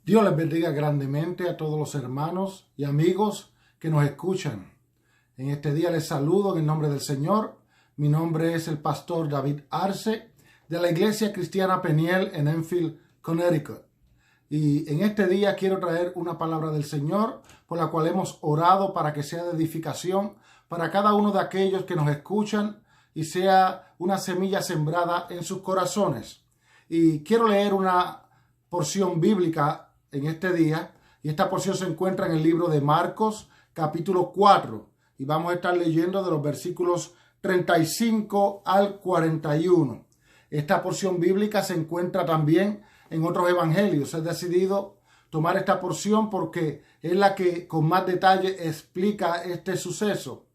Dios les bendiga grandemente a todos los hermanos y amigos que nos escuchan. En este día les saludo en el nombre del Señor. Mi nombre es el pastor David Arce de la Iglesia Cristiana Peniel en Enfield, Connecticut. Y en este día quiero traer una palabra del Señor por la cual hemos orado para que sea de edificación para cada uno de aquellos que nos escuchan y sea una semilla sembrada en sus corazones. Y quiero leer una porción bíblica en este día, y esta porción se encuentra en el libro de Marcos, capítulo 4, y vamos a estar leyendo de los versículos 35 al 41. Esta porción bíblica se encuentra también en otros evangelios. He decidido tomar esta porción porque es la que con más detalle explica este suceso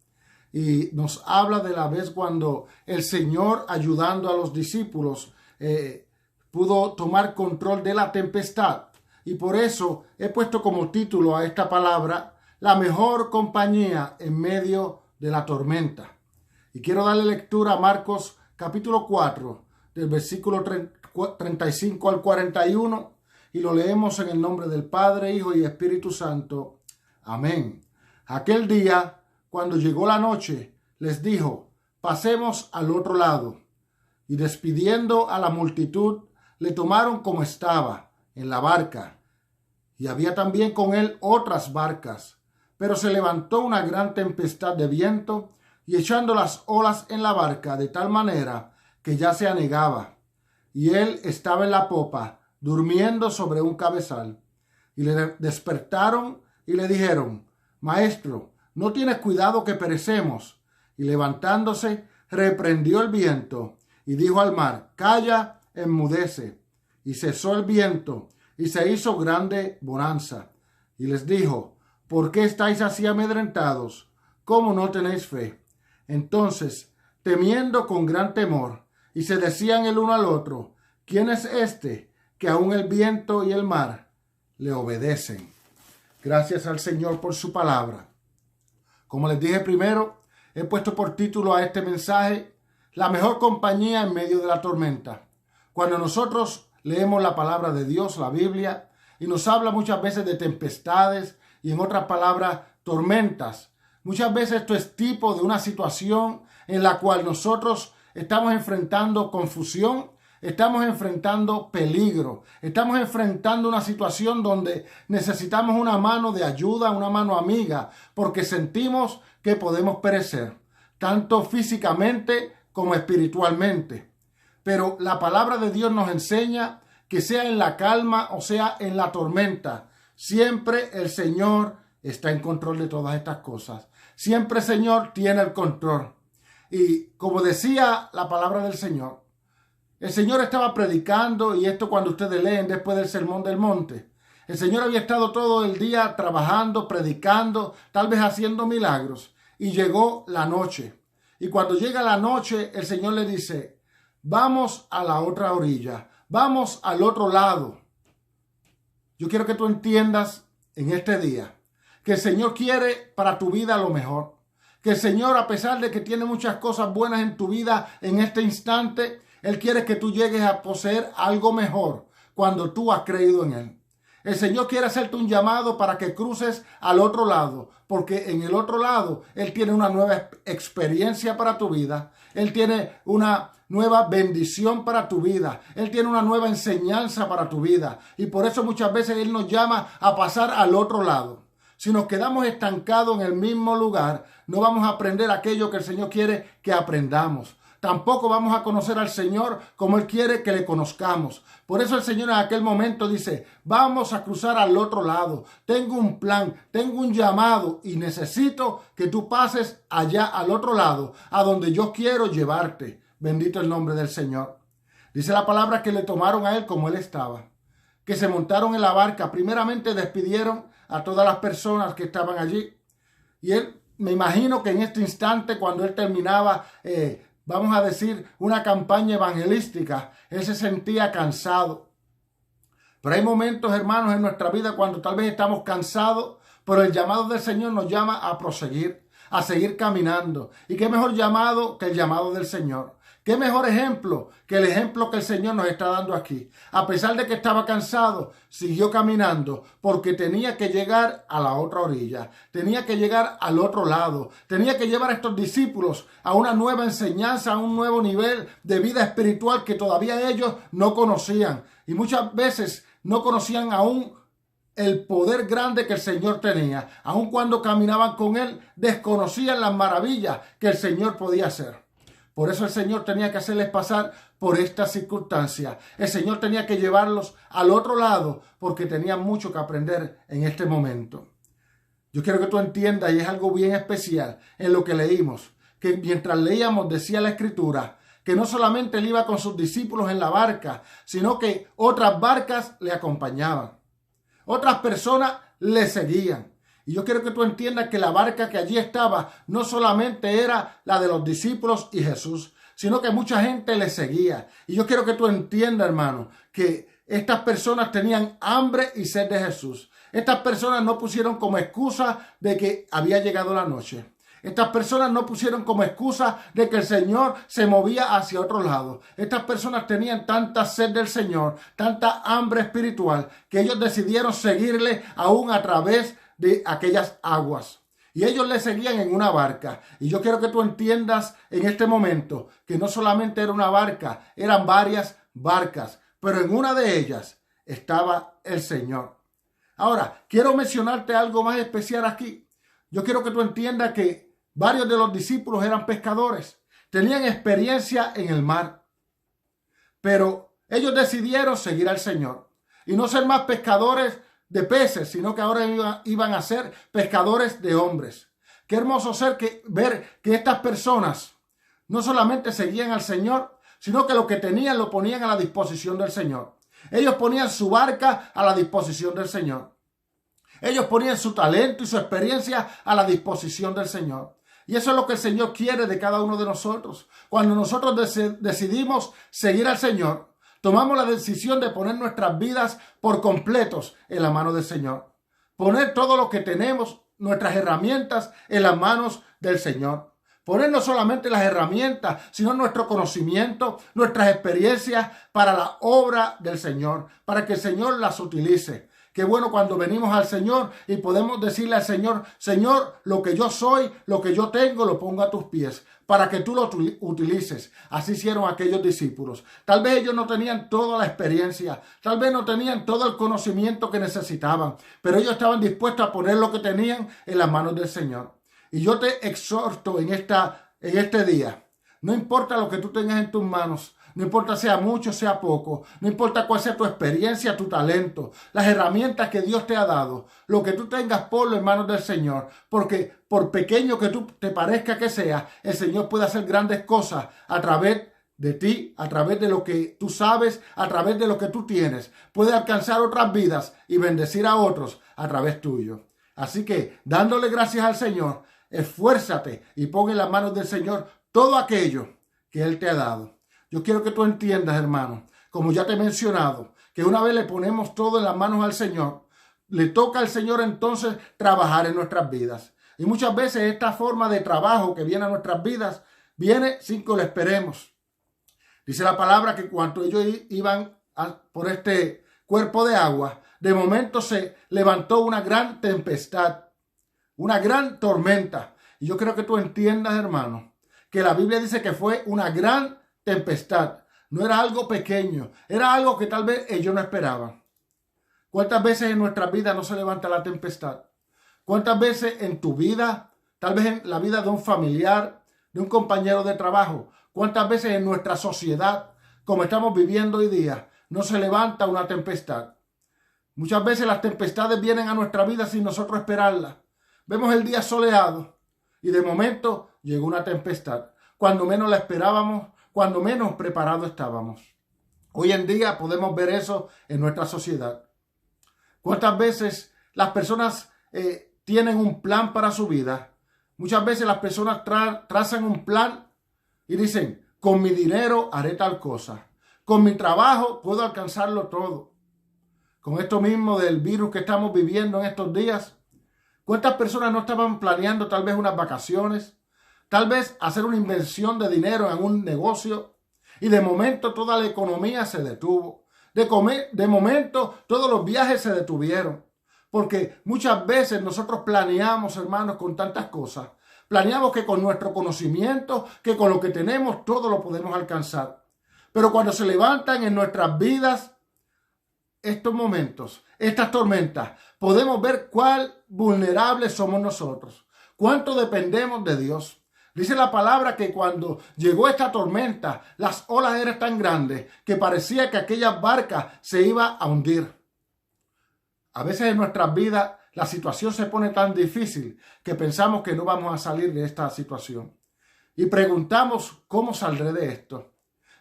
y nos habla de la vez cuando el Señor, ayudando a los discípulos, pudo tomar control de la tempestad. Y por eso he puesto como título a esta palabra, la mejor compañía en medio de la tormenta. Y quiero darle lectura a Marcos capítulo 4, del versículo 35 al 41, y lo leemos en el nombre del Padre, Hijo y Espíritu Santo. Amén. Aquel día, cuando llegó la noche, les dijo, pasemos al otro lado. Y despidiendo a la multitud, le tomaron como estaba, en la barca, y había también con él otras barcas. Pero se levantó una gran tempestad de viento, y echando las olas en la barca de tal manera que ya se anegaba. Y él estaba en la popa, durmiendo sobre un cabezal. Y le despertaron y le dijeron, Maestro, ¿no tienes cuidado que perecemos? Y levantándose, reprendió el viento, y dijo al mar, Calla, enmudece. Y cesó el viento, y se hizo grande bonanza. Y les dijo, ¿por qué estáis así amedrentados? ¿Cómo no tenéis fe? Entonces, temiendo con gran temor, y se decían el uno al otro, ¿quién es este que aun el viento y el mar le obedecen? Gracias al Señor por su palabra. Como les dije primero, he puesto por título a este mensaje, la mejor compañía en medio de la tormenta. Cuando nosotros leemos la palabra de Dios, la Biblia, y nos habla muchas veces de tempestades y en otras palabras, tormentas. Muchas veces esto es tipo de una situación en la cual nosotros estamos enfrentando confusión, estamos enfrentando peligro, estamos enfrentando una situación donde necesitamos una mano de ayuda, una mano amiga, porque sentimos que podemos perecer, tanto físicamente como espiritualmente. Pero la palabra de Dios nos enseña que sea en la calma o sea en la tormenta, siempre el Señor está en control de todas estas cosas. Siempre el Señor tiene el control. Y como decía la palabra del Señor, el Señor estaba predicando, y esto cuando ustedes leen después del Sermón del Monte, el Señor había estado todo el día trabajando, predicando, tal vez haciendo milagros, y llegó la noche. Y cuando llega la noche, el Señor le dice, vamos a la otra orilla, vamos al otro lado. Yo quiero que tú entiendas en este día que el Señor quiere para tu vida lo mejor. Que el Señor, a pesar de que tiene muchas cosas buenas en tu vida en este instante, Él quiere que tú llegues a poseer algo mejor cuando tú has creído en Él. El Señor quiere hacerte un llamado para que cruces al otro lado, porque en el otro lado Él tiene una nueva experiencia para tu vida. Él tiene una nueva bendición para tu vida. Él tiene una nueva enseñanza para tu vida. Y por eso muchas veces Él nos llama a pasar al otro lado. Si nos quedamos estancados en el mismo lugar, no vamos a aprender aquello que el Señor quiere que aprendamos. Tampoco vamos a conocer al Señor como Él quiere que le conozcamos. Por eso el Señor en aquel momento dice, vamos a cruzar al otro lado. Tengo un plan, tengo un llamado y necesito que tú pases allá al otro lado, a donde yo quiero llevarte. Bendito el nombre del Señor. Dice la palabra que le tomaron a Él como Él estaba, que se montaron en la barca. Primeramente despidieron a todas las personas que estaban allí. Y Él, me imagino que en este instante, cuando Él terminaba, vamos a decir, una campaña evangelística, Él se sentía cansado. Pero hay momentos, hermanos, en nuestra vida cuando tal vez estamos cansados, pero el llamado del Señor nos llama a proseguir, a seguir caminando. Y qué mejor llamado que el llamado del Señor. ¿Qué mejor ejemplo que el ejemplo que el Señor nos está dando aquí? A pesar de que estaba cansado, siguió caminando porque tenía que llegar a la otra orilla, tenía que llegar al otro lado, tenía que llevar a estos discípulos a una nueva enseñanza, a un nuevo nivel de vida espiritual que todavía ellos no conocían. Y muchas veces no conocían aún el poder grande que el Señor tenía. Aun cuando caminaban con Él, desconocían las maravillas que el Señor podía hacer. Por eso el Señor tenía que hacerles pasar por esta circunstancia. El Señor tenía que llevarlos al otro lado porque tenían mucho que aprender en este momento. Yo quiero que tú entiendas, y es algo bien especial en lo que leímos, que mientras leíamos decía la Escritura que no solamente Él iba con sus discípulos en la barca, sino que otras barcas le acompañaban. Otras personas le seguían. Y yo quiero que tú entiendas que la barca que allí estaba no solamente era la de los discípulos y Jesús, sino que mucha gente le seguía. Y yo quiero que tú entiendas, hermano, que estas personas tenían hambre y sed de Jesús. Estas personas no pusieron como excusa de que había llegado la noche. Estas personas no pusieron como excusa de que el Señor se movía hacia otro lado. Estas personas tenían tanta sed del Señor, tanta hambre espiritual, que ellos decidieron seguirle aún a través de aquellas aguas. Y ellos le seguían en una barca. Y yo quiero que tú entiendas en este momento que no solamente era una barca, eran varias barcas, pero en una de ellas estaba el Señor. Ahora, quiero mencionarte algo más especial aquí. Yo quiero que tú entiendas que varios de los discípulos eran pescadores, tenían experiencia en el mar, pero ellos decidieron seguir al Señor y no ser más pescadores de peces, sino que ahora iban a ser pescadores de hombres. Qué hermoso ver que estas personas no solamente seguían al Señor, sino que lo que tenían lo ponían a la disposición del Señor. Ellos ponían su barca a la disposición del Señor. Ellos ponían su talento y su experiencia a la disposición del Señor. Y eso es lo que el Señor quiere de cada uno de nosotros. Cuando nosotros decidimos seguir al Señor, tomamos la decisión de poner nuestras vidas por completos en la mano del Señor. Poner todo lo que tenemos, nuestras herramientas, en las manos del Señor. Poner no solamente las herramientas, sino nuestro conocimiento, nuestras experiencias para la obra del Señor, para que el Señor las utilice. Qué bueno cuando venimos al Señor y podemos decirle al Señor, Señor, lo que yo soy, lo que yo tengo, lo pongo a tus pies, para que tú lo utilices. Así hicieron aquellos discípulos. Tal vez ellos no tenían toda la experiencia, tal vez no tenían todo el conocimiento que necesitaban, pero ellos estaban dispuestos a poner lo que tenían en las manos del Señor. Y yo te exhorto en este día, no importa lo que tú tengas en tus manos, no importa sea mucho, sea poco, no importa cuál sea tu experiencia, tu talento, las herramientas que Dios te ha dado, lo que tú tengas, ponlo en manos del Señor, porque por pequeño que tú te parezca que sea, el Señor puede hacer grandes cosas a través de ti, a través de lo que tú sabes, a través de lo que tú tienes. Puede alcanzar otras vidas y bendecir a otros a través tuyo. Así que, dándole gracias al Señor, esfuérzate y pon en las manos del Señor todo aquello que Él te ha dado. Yo quiero que tú entiendas, hermano, como ya te he mencionado, que una vez le ponemos todo en las manos al Señor, le toca al Señor entonces trabajar en nuestras vidas. Y muchas veces esta forma de trabajo que viene a nuestras vidas, viene sin que lo esperemos. Dice la palabra que cuando ellos iban por este cuerpo de agua, de momento se levantó una gran tempestad, una gran tormenta. Y yo creo que tú entiendas, hermano, que la Biblia dice que fue una gran tempestad. No era algo pequeño, era algo que tal vez ellos no esperaban. ¿Cuántas veces en nuestras vidas no se levanta la tempestad? ¿Cuántas veces en tu vida, tal vez en la vida de un familiar, de un compañero de trabajo, cuántas veces en nuestra sociedad, como estamos viviendo hoy día, no se levanta una tempestad? Muchas veces las tempestades vienen a nuestra vida sin nosotros esperarlas. Vemos el día soleado y de momento llegó una tempestad. Cuando menos la esperábamos, cuando menos preparados estábamos. Hoy en día podemos ver eso en nuestra sociedad. ¿Cuántas veces las personas tienen un plan para su vida? Muchas veces las personas trazan un plan y dicen, con mi dinero haré tal cosa. Con mi trabajo puedo alcanzarlo todo. Con esto mismo del virus que estamos viviendo en estos días, ¿cuántas personas no estaban planeando tal vez unas vacaciones? tal vez hacer una inversión de dinero en un negocio y de momento toda la economía se detuvo. De momento todos los viajes se detuvieron. Porque muchas veces nosotros planeamos, hermanos, con tantas cosas. Planeamos que con nuestro conocimiento, que con lo que tenemos, todo lo podemos alcanzar. Pero cuando se levantan en nuestras vidas estos momentos, estas tormentas, podemos ver cuán vulnerables somos nosotros, cuánto dependemos de Dios. Dice la palabra que cuando llegó esta tormenta, las olas eran tan grandes que parecía que aquella barca se iba a hundir. A veces en nuestras vidas la situación se pone tan difícil que pensamos que no vamos a salir de esta situación. Y preguntamos, ¿cómo saldré de esto?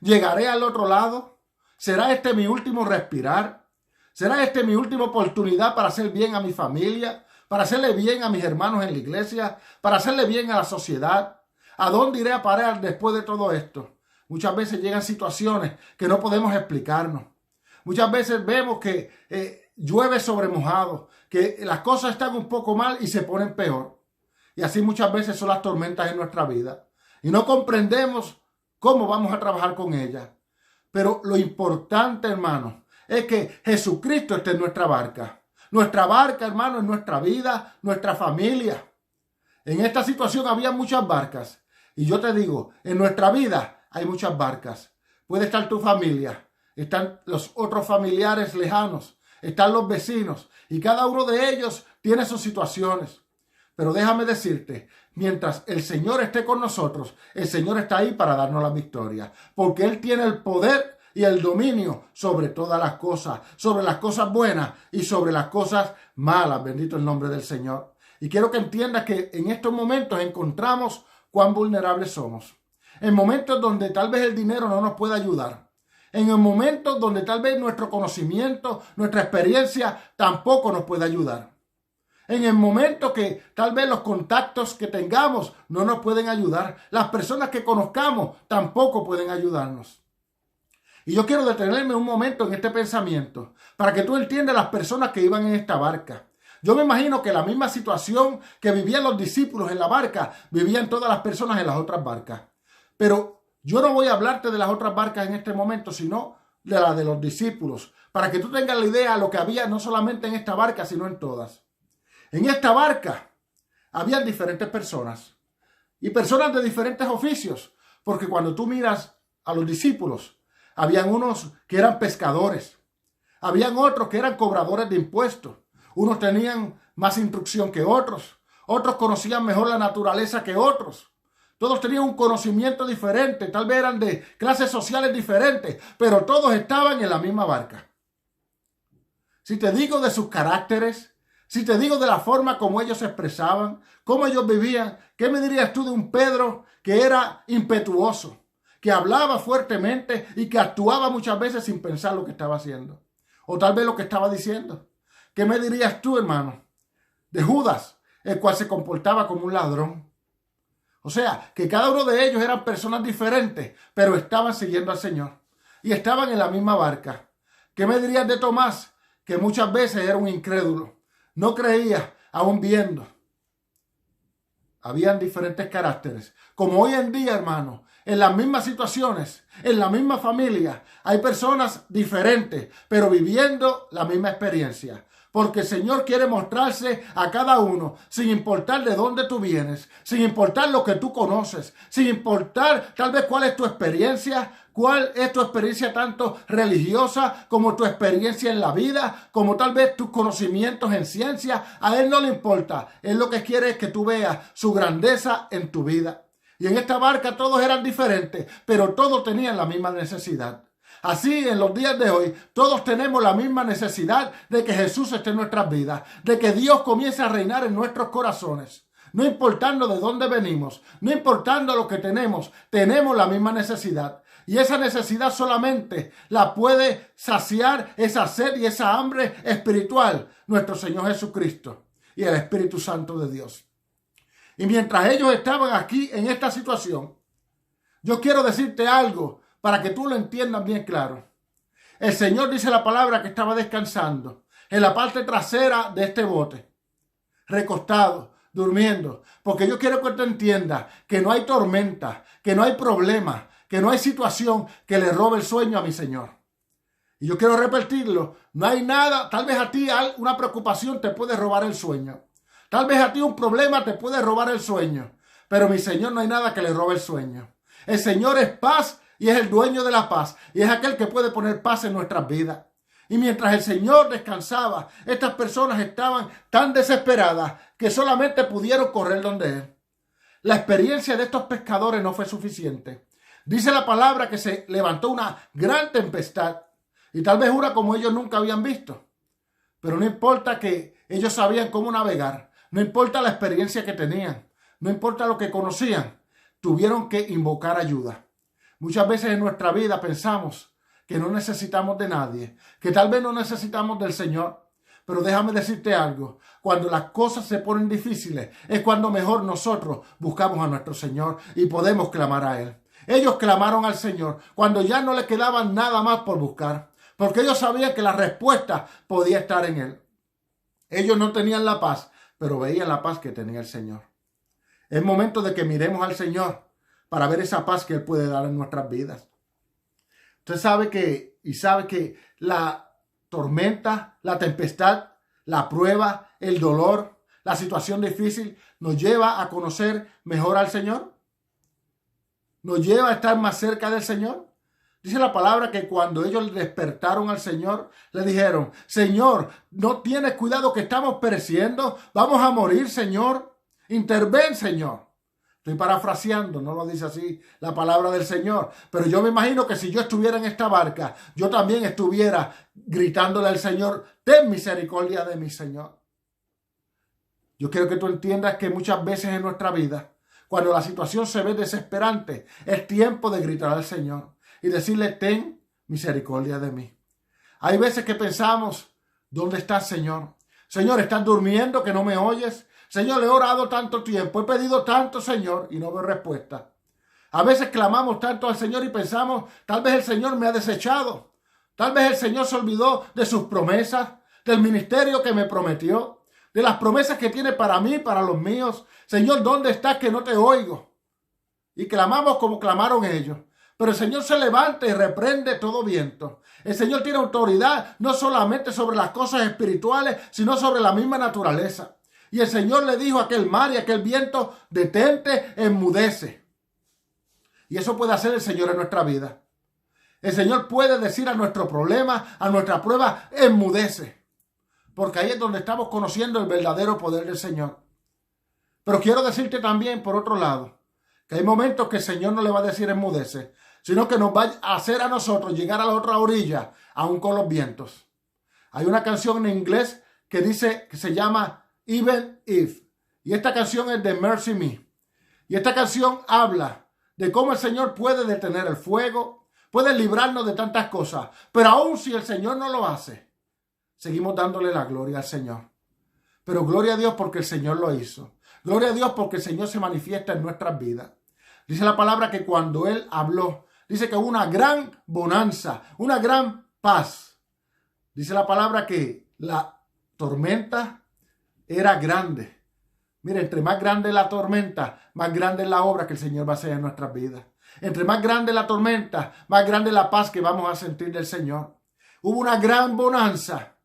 ¿Llegaré al otro lado? ¿Será este mi último respirar? ¿Será este mi última oportunidad para hacer bien a mi familia? ¿Para hacerle bien a mis hermanos en la iglesia? ¿Para hacerle bien a la sociedad? ¿A dónde iré a parar después de todo esto? Muchas veces llegan situaciones que no podemos explicarnos. Muchas veces vemos que llueve sobre mojado, que las cosas están un poco mal y se ponen peor. Y así muchas veces son las tormentas en nuestra vida. Y no comprendemos cómo vamos a trabajar con ellas. Pero lo importante, hermano, es que Jesucristo esté en nuestra barca. Nuestra barca, hermano, es nuestra vida, nuestra familia. En esta situación había muchas barcas. Y yo te digo, en nuestra vida hay muchas barcas. Puede estar tu familia, están los otros familiares lejanos, están los vecinos y cada uno de ellos tiene sus situaciones. Pero déjame decirte, mientras el Señor esté con nosotros, el Señor está ahí para darnos la victoria. Porque Él tiene el poder y el dominio sobre todas las cosas, sobre las cosas buenas y sobre las cosas malas. Bendito el nombre del Señor. Y quiero que entiendas que en estos momentos encontramos cuán vulnerables somos. En momentos donde tal vez el dinero no nos puede ayudar. En el momento donde tal vez nuestro conocimiento, nuestra experiencia tampoco nos puede ayudar. En el momento que tal vez los contactos que tengamos no nos pueden ayudar. Las personas que conozcamos tampoco pueden ayudarnos. Y yo quiero detenerme un momento en este pensamiento para que tú entiendas las personas que iban en esta barca. Yo me imagino que la misma situación que vivían los discípulos en la barca, vivían todas las personas en las otras barcas. Pero yo no voy a hablarte de las otras barcas en este momento, sino de la de los discípulos, para que tú tengas la idea de lo que había no solamente en esta barca, sino en todas. En esta barca habían diferentes personas y personas de diferentes oficios, porque cuando tú miras a los discípulos, habían unos que eran pescadores, habían otros que eran cobradores de impuestos, unos tenían más instrucción que otros, otros conocían mejor la naturaleza que otros. Todos tenían un conocimiento diferente, tal vez eran de clases sociales diferentes, pero todos estaban en la misma barca. Si te digo de sus caracteres, si te digo de la forma como ellos se expresaban, cómo ellos vivían, ¿qué me dirías tú de un Pedro que era impetuoso, que hablaba fuertemente y que actuaba muchas veces sin pensar lo que estaba haciendo? O tal vez lo que estaba diciendo. ¿Qué me dirías tú, hermano, de Judas, el cual se comportaba como un ladrón? O sea, que cada uno de ellos eran personas diferentes, pero estaban siguiendo al Señor y estaban en la misma barca. ¿Qué me dirías de Tomás, que muchas veces era un incrédulo? No creía, aún viendo. Habían diferentes caracteres. Como hoy en día, hermano, en las mismas situaciones, en la misma familia, hay personas diferentes, pero viviendo la misma experiencia. Porque el Señor quiere mostrarse a cada uno, sin importar de dónde tú vienes, sin importar lo que tú conoces, sin importar tal vez cuál es tu experiencia tanto religiosa como tu experiencia en la vida, como tal vez tus conocimientos en ciencia. A Él no le importa. Él lo que quiere es que tú veas su grandeza en tu vida. Y en esta barca todos eran diferentes, pero todos tenían la misma necesidad. Así, en los días de hoy, todos tenemos la misma necesidad de que Jesús esté en nuestras vidas, de que Dios comience a reinar en nuestros corazones. No importando de dónde venimos, no importando lo que tenemos la misma necesidad. Y esa necesidad solamente la puede saciar esa sed y esa hambre espiritual nuestro Señor Jesucristo y el Espíritu Santo de Dios. Y mientras ellos estaban aquí en esta situación, yo quiero decirte algo para que tú lo entiendas bien claro. El Señor dice la palabra que estaba descansando en la parte trasera de este bote, recostado. durmiendo. Porque yo quiero que usted entienda que no hay tormenta, que no hay problema, que no hay situación que le robe el sueño a mi Señor. Y yo quiero repetirlo, no hay nada, tal vez a ti una preocupación te puede robar el sueño. Tal vez a ti un problema te puede robar el sueño. Pero mi Señor no hay nada que le robe el sueño. El Señor es paz y es el dueño de la paz. Y es aquel que puede poner paz en nuestras vidas. Y mientras el Señor descansaba, estas personas estaban tan desesperadas que solamente pudieron correr donde Él. La experiencia de estos pescadores no fue suficiente. Dice la palabra que se levantó una gran tempestad. Y tal vez una como ellos nunca habían visto. Pero no importa que ellos sabían cómo navegar. No importa la experiencia que tenían. No importa lo que conocían. Tuvieron que invocar ayuda. Muchas veces en nuestra vida pensamos que no necesitamos de nadie. Que tal vez no necesitamos del Señor. Pero déjame decirte algo. Cuando las cosas se ponen difíciles es cuando mejor nosotros buscamos a nuestro Señor y podemos clamar a Él. Ellos clamaron al Señor cuando ya no le quedaba nada más por buscar. Porque ellos sabían que la respuesta podía estar en Él. Ellos no tenían la paz, pero veían la paz que tenía el Señor. Es momento de que miremos al Señor para ver esa paz que Él puede dar en nuestras vidas. Usted sabe que la tormenta, la tempestad, la prueba, el dolor, la situación difícil nos lleva a conocer mejor al Señor. Nos lleva a estar más cerca del Señor. Dice la palabra que cuando ellos despertaron al Señor, le dijeron, Señor, ¿no tienes cuidado que estamos pereciendo? Vamos a morir, Señor. Interven, Señor. Estoy parafraseando, no lo dice así la palabra del Señor. Pero yo me imagino que si yo estuviera en esta barca, yo también estuviera gritándole al Señor, ten misericordia de mí, Señor. Yo quiero que tú entiendas que muchas veces en nuestra vida, cuando la situación se ve desesperante, es tiempo de gritar al Señor y decirle, ten misericordia de mí. Hay veces que pensamos, ¿dónde estás, Señor? Señor, ¿estás durmiendo que no me oyes? Señor, le he orado tanto tiempo, he pedido tanto, Señor, y no veo respuesta. A veces clamamos tanto al Señor y pensamos, tal vez el Señor me ha desechado. Tal vez el Señor se olvidó de sus promesas, del ministerio que me prometió, de las promesas que tiene para mí, para los míos. Señor, ¿dónde estás que no te oigo? Y clamamos como clamaron ellos. Pero el Señor se levanta y reprende todo viento. El Señor tiene autoridad no solamente sobre las cosas espirituales, sino sobre la misma naturaleza. Y el Señor le dijo a aquel mar y a aquel viento, detente, enmudece. Y eso puede hacer el Señor en nuestra vida. El Señor puede decir a nuestro problema, a nuestra prueba, enmudece. Porque ahí es donde estamos conociendo el verdadero poder del Señor. Pero quiero decirte también, por otro lado, que hay momentos que el Señor no le va a decir enmudece, sino que nos va a hacer a nosotros llegar a la otra orilla, aún con los vientos. Hay una canción en inglés que dice, que se llama Even If. Y esta canción es de Mercy Me. Y esta canción habla de cómo el Señor puede detener el fuego, puede librarnos de tantas cosas. Pero aún si el Señor no lo hace, seguimos dándole la gloria al Señor. Pero gloria a Dios porque el Señor lo hizo. Gloria a Dios porque el Señor se manifiesta en nuestras vidas. Dice la palabra que cuando Él habló, dice que hubo una gran bonanza, una gran paz. Dice la palabra que la tormenta era grande. Mire, entre más grande la tormenta, más grande es la obra que el Señor va a hacer en nuestras vidas. Entre más grande la tormenta, más grande la paz que vamos a sentir del Señor. Hubo una gran bonanza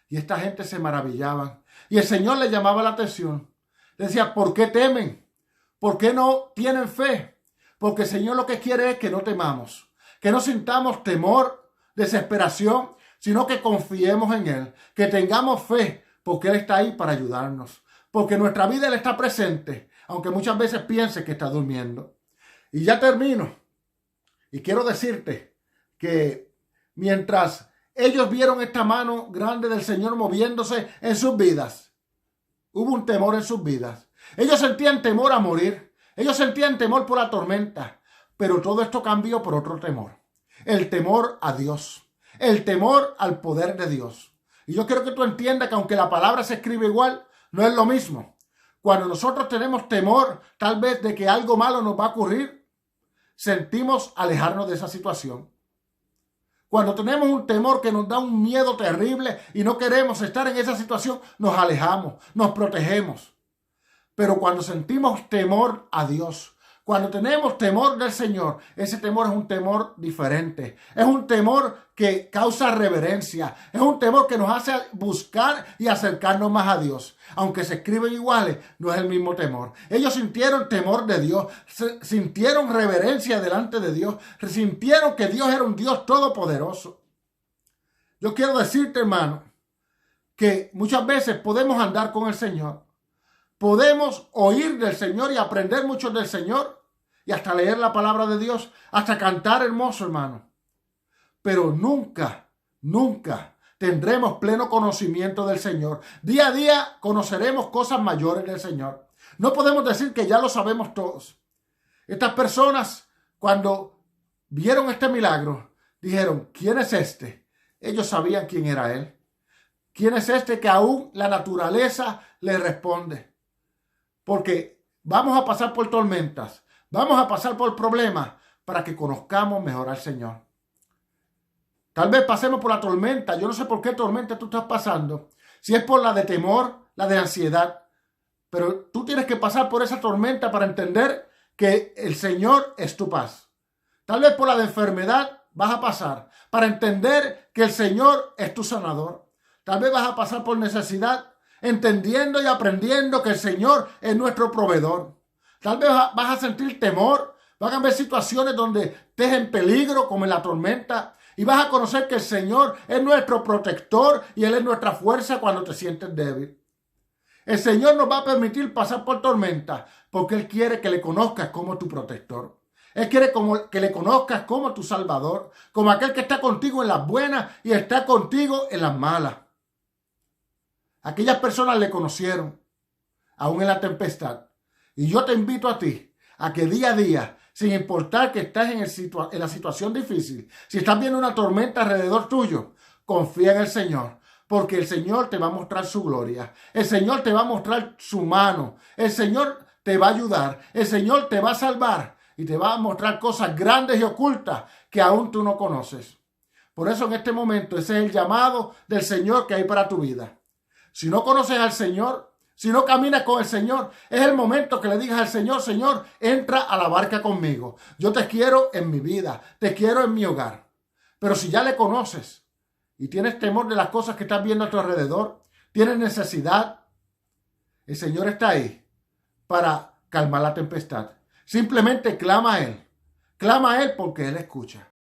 y esta gente se maravillaban. Y el Señor le llamaba la atención. Le decía, ¿por qué temen? ¿Por qué no tienen fe? Porque el Señor lo que quiere es que no temamos, que no sintamos temor, desesperación, sino que confiemos en Él, que tengamos fe, porque Él está ahí para ayudarnos, porque en nuestra vida Él está presente, aunque muchas veces piense que está durmiendo. Y ya termino, y quiero decirte que mientras ellos vieron esta mano grande del Señor moviéndose en sus vidas, hubo un temor en sus vidas. Ellos sentían temor a morir. Ellos sentían temor por la tormenta. Pero todo esto cambió por otro temor. El temor a Dios. El temor al poder de Dios. Y yo quiero que tú entiendas que aunque la palabra se escribe igual, no es lo mismo. Cuando nosotros tenemos temor, tal vez de que algo malo nos va a ocurrir, sentimos alejarnos de esa situación. Cuando tenemos un temor que nos da un miedo terrible y no queremos estar en esa situación, nos alejamos, nos protegemos. Pero cuando sentimos temor a Dios, cuando tenemos temor del Señor, ese temor es un temor diferente. Es un temor que causa reverencia. Es un temor que nos hace buscar y acercarnos más a Dios. Aunque se escriben iguales, no es el mismo temor. Ellos sintieron temor de Dios, sintieron reverencia delante de Dios, sintieron que Dios era un Dios todopoderoso. Yo quiero decirte, hermano, que muchas veces podemos andar con el Señor. Podemos oír del Señor y aprender mucho del Señor y hasta leer la palabra de Dios, hasta cantar hermoso, hermano. Pero nunca tendremos pleno conocimiento del Señor. Día a día conoceremos cosas mayores del Señor. No podemos decir que ya lo sabemos todos. Estas personas, cuando vieron este milagro, dijeron, ¿quién es este? Ellos sabían quién era Él. ¿Quién es este que aún la naturaleza le responde? Porque vamos a pasar por tormentas, vamos a pasar por problemas para que conozcamos mejor al Señor. Tal vez pasemos por la tormenta. Yo no sé por qué tormenta tú estás pasando. Si es por la de temor, la de ansiedad. Pero tú tienes que pasar por esa tormenta para entender que el Señor es tu paz. Tal vez por la de enfermedad vas a pasar para entender que el Señor es tu sanador. Tal vez vas a pasar por necesidad, entendiendo y aprendiendo que el Señor es nuestro proveedor. Tal vez vas a sentir temor, van a haber situaciones donde estés en peligro, como en la tormenta, y vas a conocer que el Señor es nuestro protector y Él es nuestra fuerza cuando te sientes débil. El Señor nos va a permitir pasar por tormenta porque Él quiere que le conozcas como tu protector. Él quiere que le conozcas como tu salvador, como aquel que está contigo en las buenas y está contigo en las malas. Aquellas personas le conocieron, aún en la tempestad. Y yo te invito a ti, a que día a día, sin importar que estés en la situación difícil, si estás viendo una tormenta alrededor tuyo, confía en el Señor, porque el Señor te va a mostrar su gloria. El Señor te va a mostrar su mano. El Señor te va a ayudar. El Señor te va a salvar y te va a mostrar cosas grandes y ocultas que aún tú no conoces. Por eso en este momento ese es el llamado del Señor que hay para tu vida. Si no conoces al Señor, si no caminas con el Señor, es el momento que le digas al Señor, Señor, entra a la barca conmigo. Yo te quiero en mi vida, te quiero en mi hogar. Pero si ya le conoces y tienes temor de las cosas que estás viendo a tu alrededor, tienes necesidad, el Señor está ahí para calmar la tempestad. Simplemente clama a Él porque Él escucha.